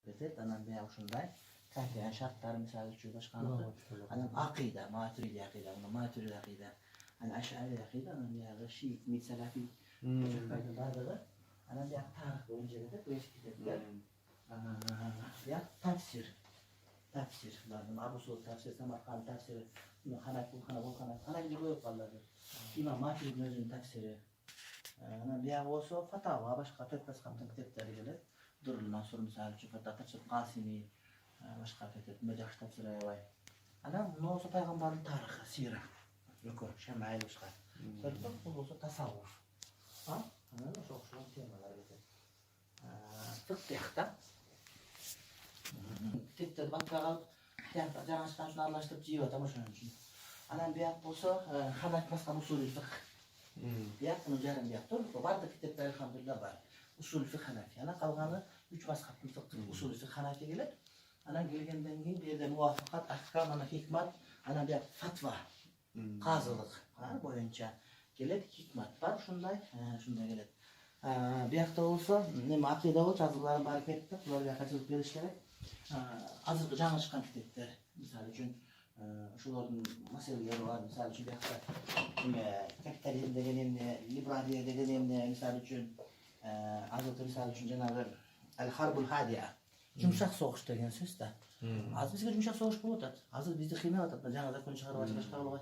Evet, anam veya şunday. Kafiyen şartlar misal üçün başkanlığı. Anam akide, maturidi akide, maturidi akide. Hani aşağı akide, anam veya Şii, Salafi, çok faydalardır. Anam veya tarih boyunca da bu eski kitaplar. Ya tafsir. Tafsir. Abu Suud tafsir, Samarkand tafsiri, Hanak, Hanak gibi yok vallahi. İmam Maturidi'nin özünün tafsiri. Anam veya olsa fatava, başka fetva kaptan kitapları gelir. Durulman soru misal için fetva tafsir Qasimi, başka fetva Mecah tafsiri var. Anam ne olsa peygamberin tarihi, sira. Yok, şemail başka. Sonra bu olsa tasavvuf. Ha? Anam çok temalar getir. Fıkıhta. Kitaplar bakkal, jangan sekarang anlaştık jiwa tamam şunun için. Anam biat olsa Hanak başka usulü fıkıh. Biat bunu jarım biat doğru. Var da kitaplar elhamdülillah var. Usul fıkh Hanafi. Ana kalganı 3 mazhabın fıkh usulü fıkh Hanafi gelir. Ana gelgenden keyin bir yerde muvafakat, ahkam, ana hikmat, ana bir fatva. Qazılık boyunca gelir hikmat var. Şunday gelir. Bir hafta olsa ne akide ol yazıların bereketli. Bunlar bir kaçılık beriş gerek. Azıcık canlı çıkan kitaplar. Misal için şuların meseleleri var. Misal için bir hafta kapitalizmde gelemde, liberaliyede gelemde. Misal için azıcık misal için Cenab-ı El-Harbul Hadiya. Yumuşak soğuş degen söz da. Az bizga yumuşak soğuş bo'ladi. Hozir bizde xiymat atadi. Janada kun chiqarib boshqa bo'lib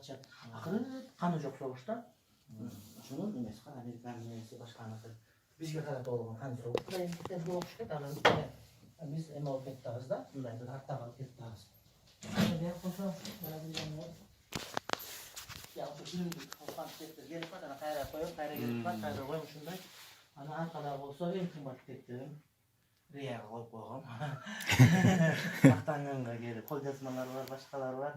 Axir qani yo'q so'g'ishda. Shuni emas, Amerikaning nemasi boshqaniki. Bizga qarab bo'lgan qani so'g'ush. Bitta so'g'ishga biz emo ketdimizda, bunday bir hafta qolib ketdimiz. Ya qo'sha, mana bu ya o'sha qo'shan ketdi. Gelib qoldi, qayra qo'yib, qayra gelib qoldi, qayra qo'yib shunday. Ana anqalar bo'lsa, eng qimmat ketdi. Riyaga qo'yib qo'ygan. Maqtanganga kelib, qo'l yazmalar var, boshqalar var.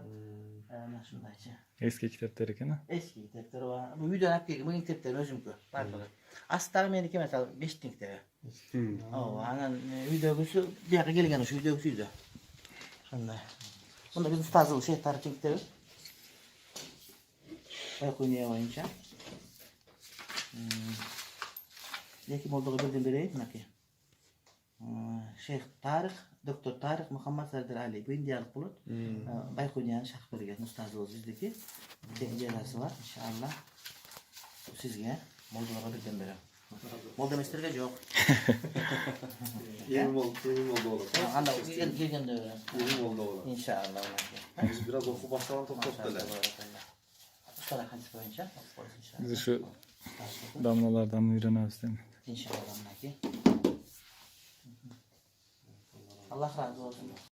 Ana shundaycha. Eski kitaplar ekan. Eski kitaplar var. Bu videodan olib kelgan, bu kitaplar o'zimku. Barchalar. Aslida meniki mesela 5 ta kitap. Ana videosi bu yoqqa kelgan o'sha videosi edi. Shunday. Bunda biz ustozil şey tarixi kitabi. Qo'yniya o'yincha. Lekin bo'ldiga bildim beraylik bunaki. Şeyh Tarık, Doktor Tarık Muhammed Serdar Ali. Bu indiyalık bulut. Baykunyan şarkı bergen ustazı bizdeki. Tekicelası var inşallah. Bu sizge. Moldalara bildim berem. Molda mesterge yok. Emin oldu olur. Anda gelgende öyle. Emin oldu olur. İnşallah. Biz biraz oku başlanan toplattılar. Ustara hadis boyunca. Biz şu damlalardan öğreniriz değil mi? İnşallah. Allah razı olsun.